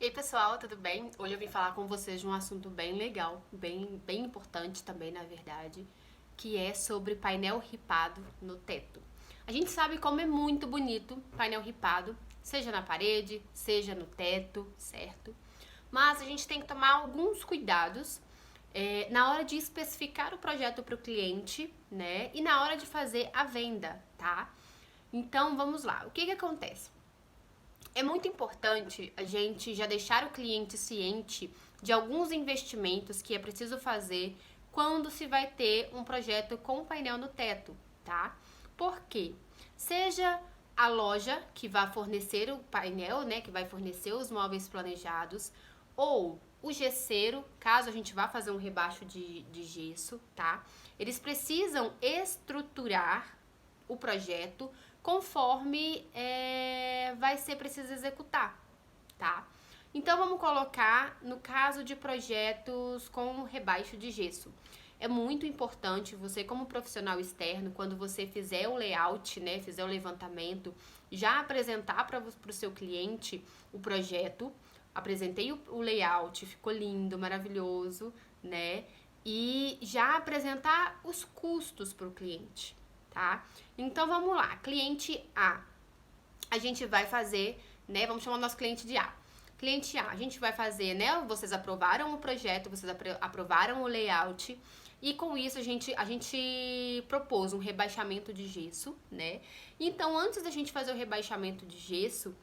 E aí, pessoal, tudo bem? Hoje eu vim falar com vocês de um assunto bem legal, bem importante também, na verdade, que é sobre painel ripado no teto. A gente sabe como é muito bonito painel ripado, seja na parede, seja no teto, certo? Mas a gente tem que tomar alguns cuidados na hora de especificar o projeto para o cliente, né? E na hora de fazer a venda, tá? Então, vamos lá. O que que acontece? É muito importante a gente já deixar o cliente ciente de alguns investimentos que é preciso fazer quando se vai ter um projeto com painel no teto, tá? Por quê? Seja a loja que vai fornecer o painel, né, que vai fornecer os móveis planejados, ou o gesseiro, caso a gente vá fazer um rebaixo de gesso, tá? Eles precisam estruturar o projeto conforme vai ser preciso executar, tá? Então vamos colocar no caso de projetos com rebaixo de gesso. É muito importante você, como profissional externo, quando você fizer o layout, né, fizer o levantamento, já apresentar para o seu cliente o projeto. Apresentei o layout, ficou lindo, maravilhoso, né? E já apresentar os custos para o cliente, tá? Então vamos lá, cliente A, a gente vai fazer, né? Vamos chamar o nosso cliente de A. Cliente A, a gente vai fazer, né? Vocês aprovaram o projeto, vocês aprovaram o layout. E com isso a gente propôs um rebaixamento de gesso, né? Então, antes da gente fazer o rebaixamento de gesso,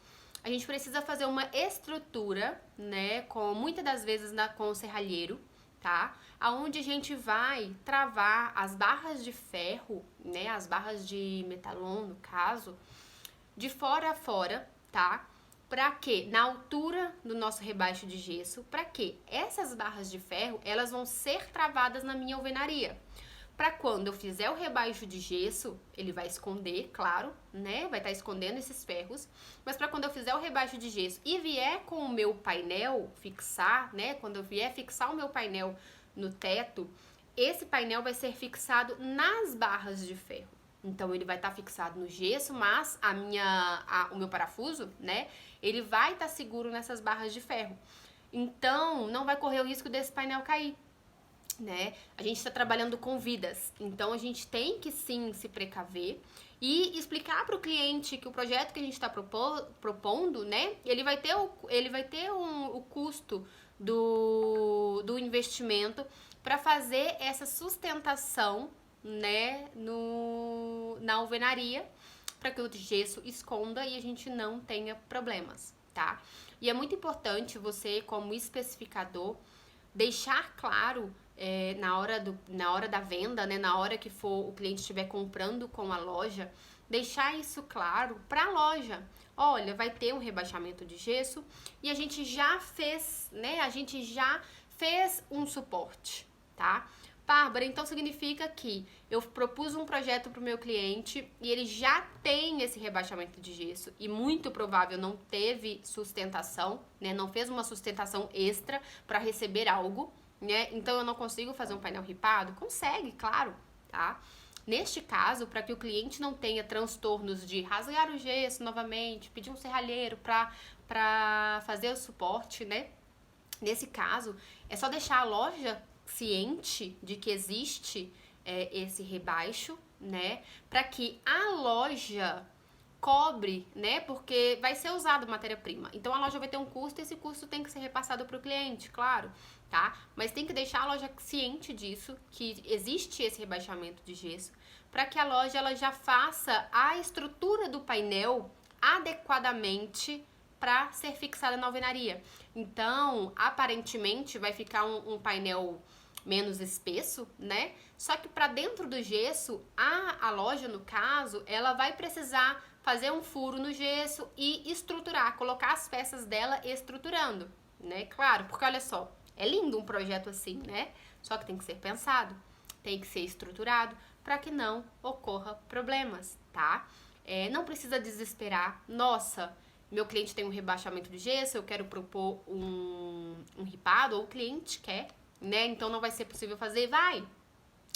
a gente precisa fazer uma estrutura, né? Com muitas das vezes com o serralheiro, tá? Aonde a gente vai travar as barras de ferro, né? As barras de metalon, no caso, de fora a fora, tá? Pra quê? Na altura do nosso rebaixo de gesso, pra quê? Essas barras de ferro, elas vão ser travadas na minha alvenaria. Pra quando eu fizer o rebaixo de gesso, ele vai esconder, claro, né? Vai estar escondendo esses ferros. Mas pra quando eu fizer o rebaixo de gesso e vier com o meu painel fixar, né? Quando eu vier fixar o meu painel no teto, esse painel vai ser fixado nas barras de ferro. Então ele vai estar fixado no gesso, mas o meu parafuso, né? Ele vai estar seguro nessas barras de ferro. Então não vai correr o risco desse painel cair, né? A gente está trabalhando com vidas, então a gente tem que sim se precaver e explicar para o cliente que o projeto que a gente está propondo, né? Ele vai ter o custo do investimento para fazer essa sustentação, né? Na alvenaria, para que o gesso esconda e a gente não tenha problemas, tá? E é muito importante você, como especificador, deixar claro na hora da venda, né, na hora que for o cliente estiver comprando com a loja, deixar isso claro para a loja. Olha, vai ter um rebaixamento de gesso e a gente já fez, né? A gente já fez um suporte, tá? Bárbara, então significa que eu propus um projeto para o meu cliente e ele já tem esse rebaixamento de gesso e muito provável não teve sustentação, né? Não fez uma sustentação extra para receber algo, né? Então eu não consigo fazer um painel ripado? Consegue, claro, tá? Neste caso, para que o cliente não tenha transtornos de rasgar o gesso novamente, pedir um serralheiro para fazer o suporte, né? Nesse caso, é só deixar a loja ciente de que existe esse rebaixo, né? Para que a loja cobre, né? Porque vai ser usado matéria-prima. Então a loja vai ter um custo e esse custo tem que ser repassado para o cliente, claro, tá? Mas tem que deixar a loja ciente disso, que existe esse rebaixamento de gesso, para que a loja ela já faça a estrutura do painel adequadamente para ser fixada na alvenaria. Então, aparentemente vai ficar um painel menos espesso, né? Só que para dentro do gesso, a loja, no caso, ela vai precisar fazer um furo no gesso e estruturar, colocar as peças dela estruturando, né? Claro, porque olha só, é lindo um projeto assim, né? Só que tem que ser pensado, tem que ser estruturado para que não ocorra problemas, tá? Não precisa desesperar. Nossa, meu cliente tem um rebaixamento de gesso, eu quero propor um ripado, ou o cliente quer, né? Então não vai ser possível fazer, vai.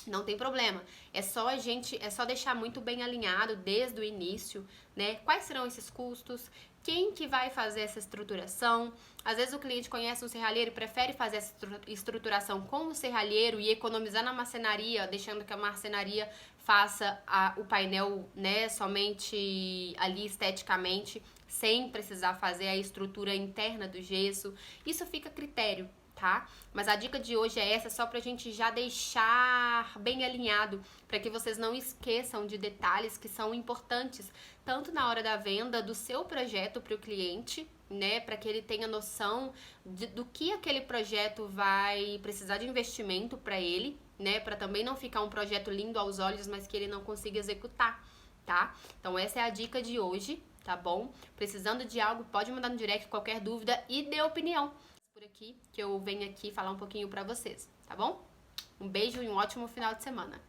Não tem problema. É só deixar muito bem alinhado desde o início, né? Quais serão esses custos? Quem que vai fazer essa estruturação? Às vezes o cliente conhece um serralheiro e prefere fazer essa estruturação com o serralheiro e economizar na marcenaria, deixando que a marcenaria faça o painel, né, somente ali esteticamente, sem precisar fazer a estrutura interna do gesso. Isso fica a critério, tá? Mas a dica de hoje é essa, só pra gente já deixar bem alinhado, para que vocês não esqueçam de detalhes que são importantes, tanto na hora da venda do seu projeto para o cliente, né, para que ele tenha noção do que aquele projeto vai precisar de investimento para ele, né, para também não ficar um projeto lindo aos olhos, mas que ele não consiga executar, tá? Então essa é a dica de hoje, tá bom? Precisando de algo, pode mandar no direct qualquer dúvida e dê opinião por aqui, que eu venho aqui falar um pouquinho pra vocês, tá bom? Um beijo e um ótimo final de semana.